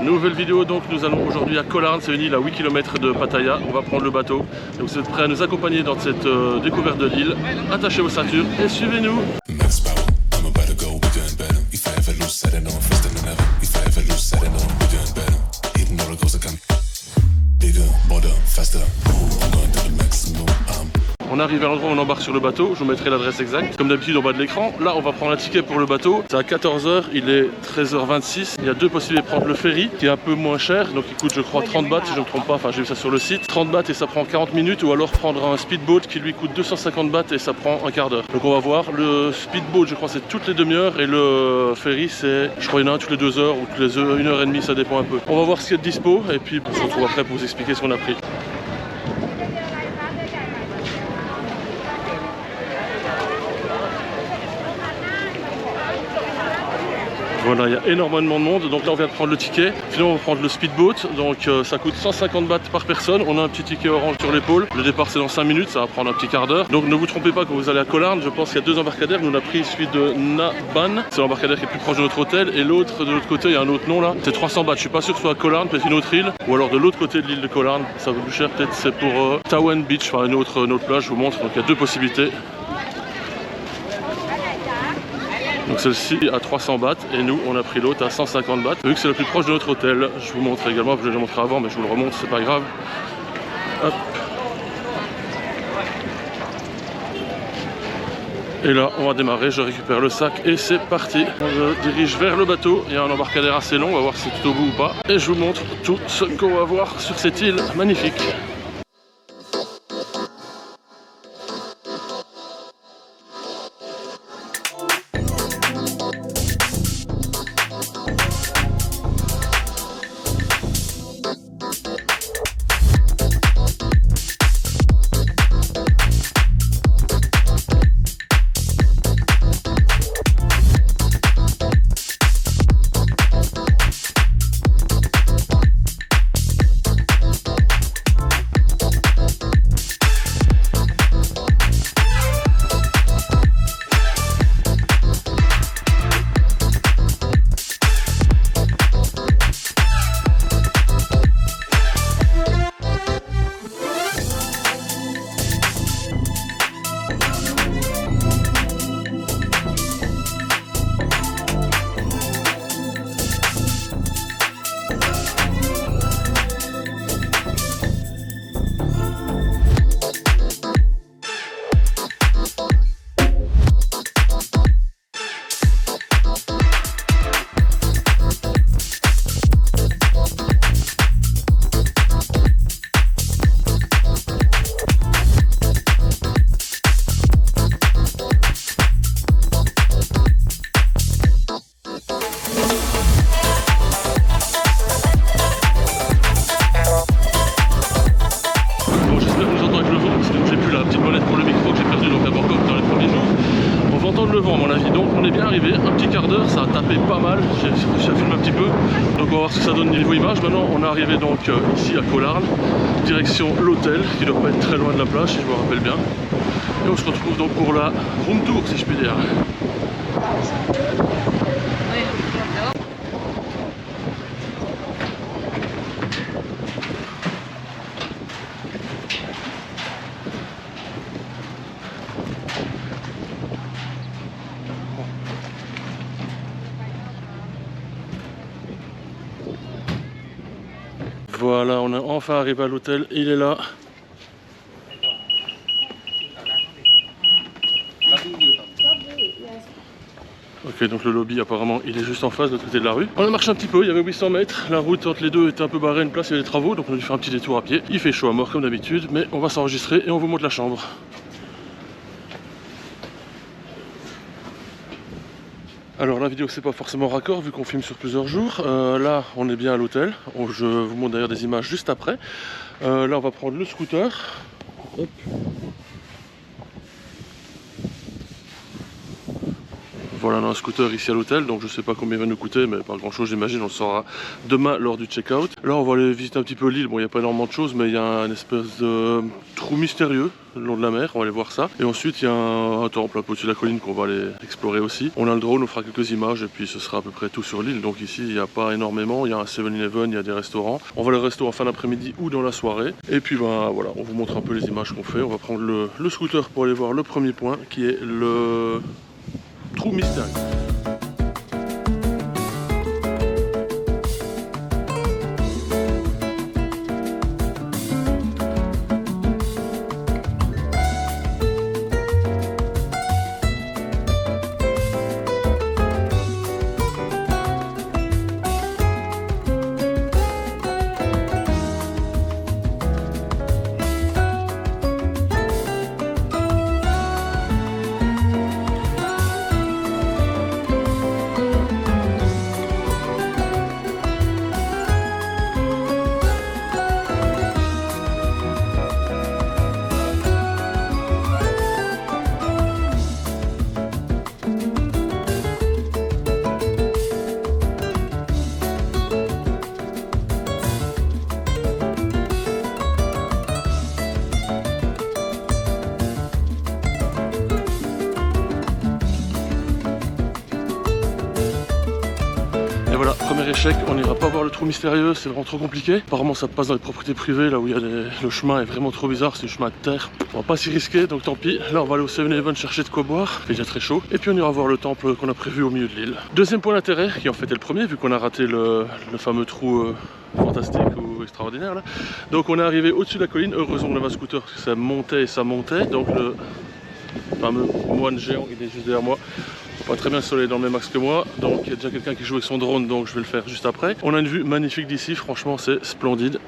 Nouvelle vidéo, donc nous allons aujourd'hui à Koh Larn, c'est une île à 8 km de Pattaya. On va prendre le bateau. Donc vous êtes prêts à nous accompagner dans cette découverte de l'île. Attachez vos ceintures et suivez-nous. On arrive à l'endroit où on embarque sur le bateau, je vous mettrai l'adresse exacte, comme d'habitude en bas de l'écran. Là on va prendre un ticket pour le bateau, c'est à 14 h, il est 13 h 26. Il y a deux possibilités de prendre le ferry, qui est un peu moins cher, donc il coûte je crois 30 bahts si je ne me trompe pas, enfin j'ai vu ça sur le site. 30 bahts et ça prend 40 minutes, ou alors prendre un speedboat qui lui coûte 250 bahts et ça prend un quart d'heure. Donc on va voir, le speedboat je crois c'est toutes les demi-heures et le ferry c'est, je crois il y en a un toutes les 2 heures ou toutes les 1h30, ça dépend un peu. On va voir ce qu'il y a de dispo et puis on se retrouve après pour vous expliquer ce qu'on a pris. Voilà, il y a énormément de monde, donc là on vient de prendre le ticket. Finalement on va prendre le speedboat, donc ça coûte 150 bahts par personne. On a un petit ticket orange sur l'épaule. Le départ c'est dans 5 minutes, ça va prendre un petit quart d'heure. Donc ne vous trompez pas quand vous allez à Koh Larn, je pense qu'il y a deux embarcadères. Nous on a pris celui de Nha Ban, c'est l'embarcadère qui est plus proche de notre hôtel. Et l'autre de l'autre côté, il y a un autre nom là, c'est 300 bahts. Je suis pas sûr que ce soit à Koh Larn, peut-être une autre île. Ou alors de l'autre côté de l'île de Koh Larn, ça vaut plus cher, peut-être c'est pour Tawan Beach, enfin une autre plage, je vous montre. Donc il y a deux possibilités. Donc celle-ci à 300 bahts et nous on a pris l'autre à 150 bahts. Vu que c'est le plus proche de notre hôtel, je vous montre également, je l'ai déjà montré avant mais je vous le remonte, c'est pas grave. Hop. Et là on va démarrer, je récupère le sac et c'est parti. On se dirige vers le bateau, il y a un embarcadère assez long, on va voir si c'est tout au bout ou pas. Et je vous montre tout ce qu'on va voir sur cette île magnifique. Le vent à mon avis, donc on est bien arrivé, un petit quart d'heure, ça a tapé pas mal, j'ai réussi à filmer un petit peu, donc on va voir ce que ça donne niveau image. Maintenant on est arrivé donc ici à Koh Larn, direction l'hôtel qui doit pas être très loin de la plage si je me rappelle bien, et on se retrouve donc pour la room tour si je puis dire. Voilà, on est enfin arrivé à l'hôtel, il est là. Ok, donc le lobby apparemment il est juste en face de l'autre côté de la rue. On a marché un petit peu, il y avait 800 mètres, la route entre les deux était un peu barrée, une place il y avait des travaux, donc on a dû faire un petit détour à pied. Il fait chaud à mort comme d'habitude, mais on va s'enregistrer et on vous montre la chambre. Alors la vidéo c'est pas forcément raccord vu qu'on filme sur plusieurs jours. Là on est bien à l'hôtel, je vous montre d'ailleurs des images juste après. Là on va prendre le scooter. Hop. Voilà, on a un scooter ici à l'hôtel, donc je sais pas combien il va nous coûter, mais pas grand chose j'imagine, on le saura demain lors du check-out. Là on va aller visiter un petit peu l'île, bon il n'y a pas énormément de choses, mais il y a un espèce de trou mystérieux le long de la mer, on va aller voir ça. Et ensuite il y a un temple un peu au-dessus de la colline qu'on va aller explorer aussi. On a le drone, on fera quelques images et puis ce sera à peu près tout sur l'île. Donc ici il n'y a pas énormément, il y a un 7-Eleven, il y a des restaurants. On va aller au resto en fin d'après-midi ou dans la soirée. Et puis ben voilà, on vous montre un peu les images qu'on fait. On va prendre le scooter pour aller voir le premier point qui est le trou mystérieux. Voilà, premier échec, on n'ira pas voir le trou mystérieux, c'est vraiment trop compliqué. Apparemment ça passe dans les propriétés privées, là où il y a le chemin est vraiment trop bizarre, c'est le chemin de terre. On va pas s'y risquer, donc tant pis. Là on va aller au 7-Eleven chercher de quoi boire, il est déjà très chaud. Et puis on ira voir le temple qu'on a prévu au milieu de l'île. Deuxième point d'intérêt, qui en fait est le premier, vu qu'on a raté le fameux trou fantastique ou extraordinaire là. Donc on est arrivé au-dessus de la colline, heureusement on avait un scooter parce que ça montait et ça montait. Donc le fameux moine géant, il est juste derrière moi. Pas très bien le soleil dans le même axe que moi, donc il y a déjà quelqu'un qui joue avec son drone, donc je vais le faire juste après. On a une vue magnifique d'ici, franchement c'est splendide.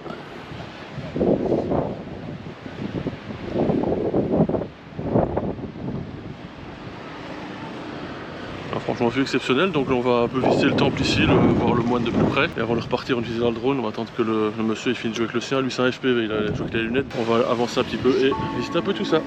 Alors, franchement vue exceptionnelle, donc là, on va un peu visiter le temple ici, voir le moine de plus près. Et avant de repartir, on utilisera le drone, on va attendre que le monsieur il finisse de jouer avec le sien, lui c'est un FPV, il a joué avec les lunettes. On va avancer un petit peu et visiter un peu tout ça.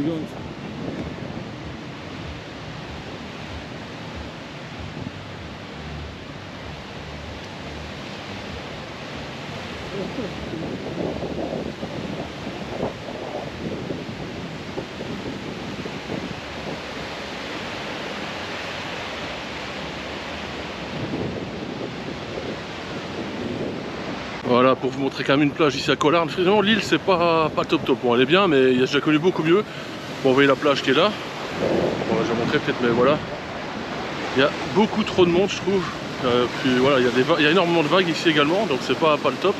secondes. Voilà, pour vous montrer quand même une plage ici à Collarn. Finalement, l'île, c'est pas top. Bon, elle est bien, mais il y a déjà connu beaucoup mieux. Bon, vous voyez la plage qui est là. Bon, je vais montrer peut-être, mais voilà. Il y a beaucoup trop de monde, je trouve. Puis voilà, il y a énormément de vagues ici également, donc c'est pas le top.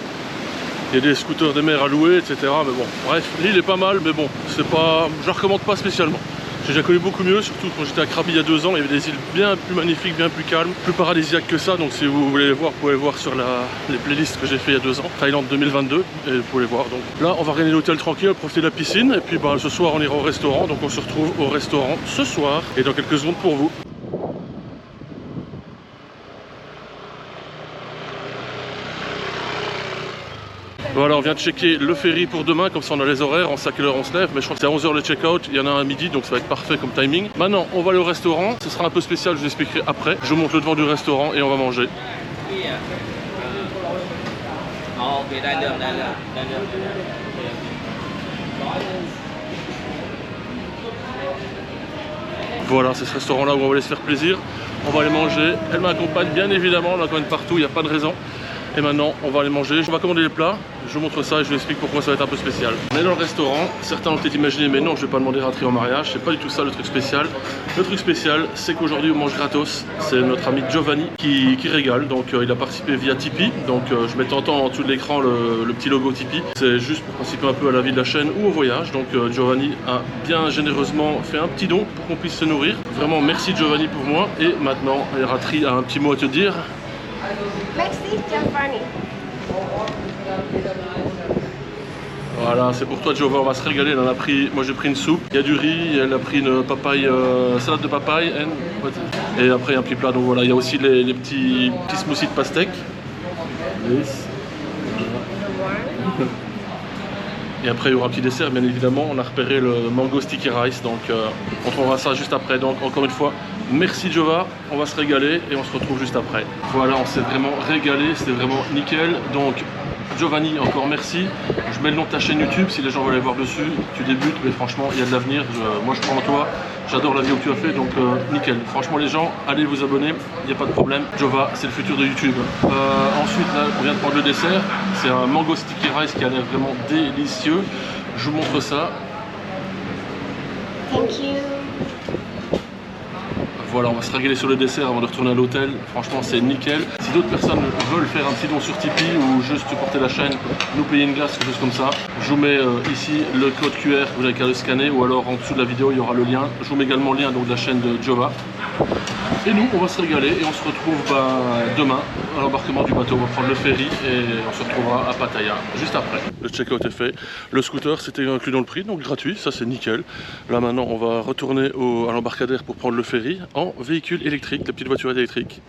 Il y a des scooters de mer à louer, etc. Mais bon, bref, l'île est pas mal, mais bon, c'est pas, je la recommande pas spécialement. J'ai déjà connu beaucoup mieux, surtout quand j'étais à Krabi il y a 2 ans, il y avait des îles bien plus magnifiques, bien plus calmes, plus paradisiaques que ça. Donc si vous voulez les voir, vous pouvez les voir sur les playlists que j'ai fait il y a 2 ans, Thaïlande 2022, et vous pouvez les voir. Donc là, on va gagner l'hôtel tranquille, profiter de la piscine, et puis bah, ce soir on ira au restaurant. Donc on se retrouve au restaurant ce soir, et dans quelques secondes pour vous. Voilà, on vient de checker le ferry pour demain, comme ça on a les horaires, on sait à quelle heure on se lève, mais je crois que c'est à 11h le check-out, il y en a un à midi, donc ça va être parfait comme timing. Maintenant, on va aller au restaurant, ce sera un peu spécial, je vous expliquerai après. Je vous montre le devant du restaurant et on va manger. Voilà, c'est ce restaurant-là où on va aller se faire plaisir. On va aller manger, elle m'accompagne bien évidemment, on l'accompagne partout, il n'y a pas de raison. Et maintenant, on va aller manger. On va commander les plats. Je vous montre ça et je vous explique pourquoi ça va être un peu spécial. On est dans le restaurant. Certains ont peut-être imaginé, mais non, je vais pas demander Ratri en mariage. C'est pas du tout ça le truc spécial. Le truc spécial, c'est qu'aujourd'hui, on mange gratos. C'est notre ami Giovanni qui régale. Donc, il a participé via Tipeee. Donc, je mets en dessous de l'écran le petit logo Tipeee. C'est juste pour participer un peu à la vie de la chaîne ou au voyage. Donc, Giovanni a bien généreusement fait un petit don pour qu'on puisse se nourrir. Vraiment, merci Giovanni pour moi. Et maintenant, Ratri a un petit mot à te dire. Merci Giovanni. Voilà, c'est pour toi Giovanni, on va se régaler. Elle en a pris, moi j'ai pris une soupe, il y a du riz, elle a pris une papaye, salade de papaye, et après un petit plat. Donc voilà, il y a aussi les petits smoothies de pastèque. Et après il y aura un petit dessert, bien évidemment. On a repéré le mango sticky rice, donc on trouvera ça juste après. Donc encore une fois, merci Giova, on va se régaler et on se retrouve juste après. Voilà, on s'est vraiment régalé, c'était vraiment nickel. Donc Giovanni, encore merci. Je mets le nom de ta chaîne YouTube si les gens veulent aller voir dessus. Tu débutes, mais franchement, il y a de l'avenir. Moi, je crois en toi. J'adore la vidéo que tu as fait, donc nickel. Franchement, les gens, allez vous abonner, il n'y a pas de problème. Giova, c'est le futur de YouTube. Ensuite, là, on vient de prendre le dessert. C'est un mango sticky rice qui a l'air vraiment délicieux. Je vous montre ça. Thank you. Voilà, on va se régaler sur le dessert avant de retourner à l'hôtel. Franchement, c'est nickel. Si d'autres personnes veulent faire un petit don sur Tipeee ou juste supporter la chaîne, nous payer une glace, quelque chose comme ça, je vous mets ici le code QR, vous n'avez qu'à le scanner, ou alors en dessous de la vidéo, il y aura le lien. Je vous mets également le lien donc, de la chaîne de Giova. Et nous, on va se régaler et on se retrouve demain à l'embarquement du bateau. On va prendre le ferry et on se retrouvera à Pattaya juste après. Le check-out est fait. Le scooter, c'était inclus dans le prix, donc gratuit, ça c'est nickel. Là maintenant, on va retourner à l'embarcadère pour prendre le ferry en véhicule électrique, la petite voiture électrique.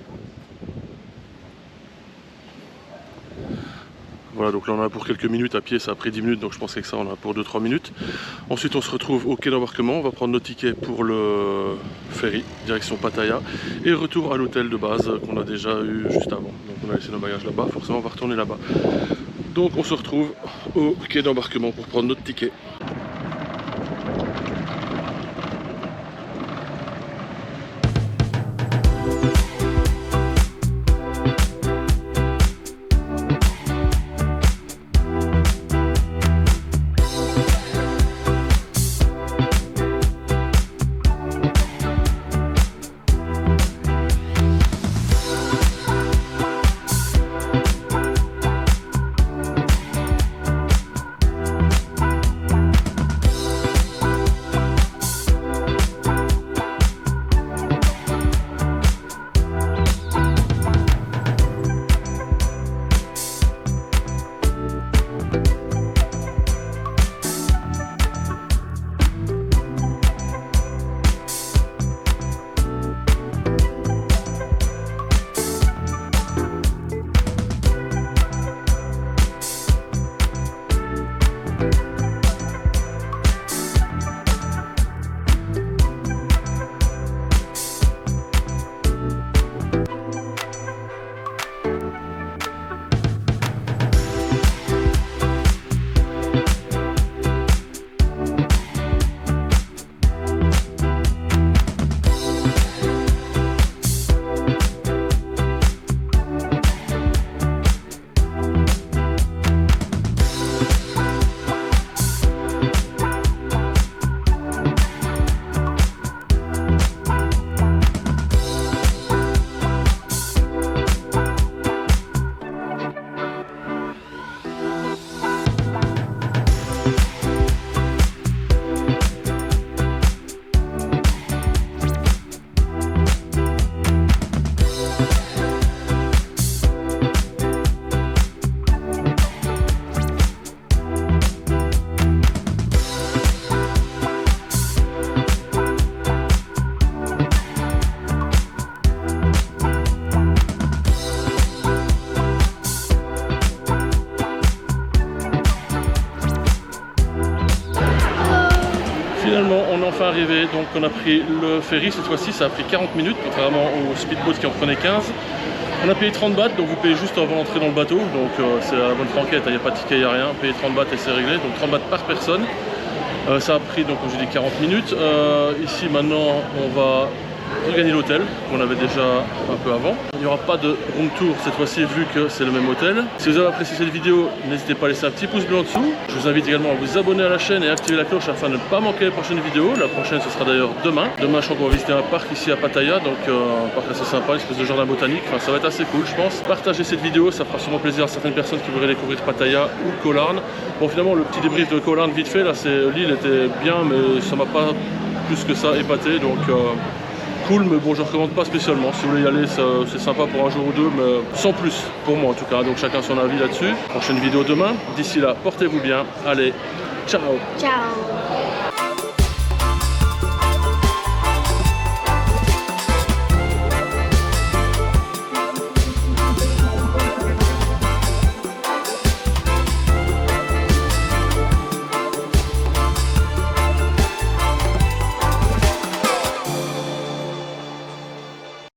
Voilà, donc là on en a pour quelques minutes à pied, ça a pris 10 minutes, donc je pensais que ça on en a pour 2-3 minutes. Ensuite on se retrouve au quai d'embarquement, on va prendre nos tickets pour le ferry, direction Pattaya, et retour à l'hôtel de base qu'on a déjà eu juste avant. Donc on a laissé nos bagages là-bas, forcément on va retourner là-bas. Donc on se retrouve au quai d'embarquement pour prendre notre ticket. Finalement, on est enfin arrivé, donc on a pris le ferry, cette fois-ci ça a pris 40 minutes, contrairement au speedboat qui en prenait 15. On a payé 30 bahts, donc vous payez juste avant d'entrer dans le bateau, donc c'est à la bonne franquette, il n'y a pas de ticket, il n'y a rien, payez 30 bahts et c'est réglé, donc 30 bahts par personne. Ça a pris, donc comme je dis, 40 minutes. Ici maintenant, on va regagner l'hôtel qu'on avait déjà un peu avant. Il n'y aura pas de room tour cette fois-ci vu que c'est le même hôtel. Si vous avez apprécié cette vidéo, n'hésitez pas à laisser un petit pouce bleu en dessous. Je vous invite également à vous abonner à la chaîne et activer la cloche afin de ne pas manquer les prochaines vidéos. La prochaine ce sera d'ailleurs demain. Demain je crois qu'on va visiter un parc ici à Pattaya, donc un parc assez sympa, une espèce de jardin botanique. Enfin ça va être assez cool je pense. Partagez cette vidéo, ça fera sûrement plaisir à certaines personnes qui voudraient découvrir Pattaya ou Koh Larn. Bon finalement le petit débrief de Koh Larn vite fait, là l'île était bien mais ça m'a pas plus que ça épaté donc cool, mais bon je recommande pas spécialement. Si vous voulez y aller c'est sympa pour un jour ou deux, mais sans plus pour moi en tout cas, donc chacun son avis là-dessus. Prochaine vidéo demain, d'ici là portez-vous bien, allez ciao. Ciao.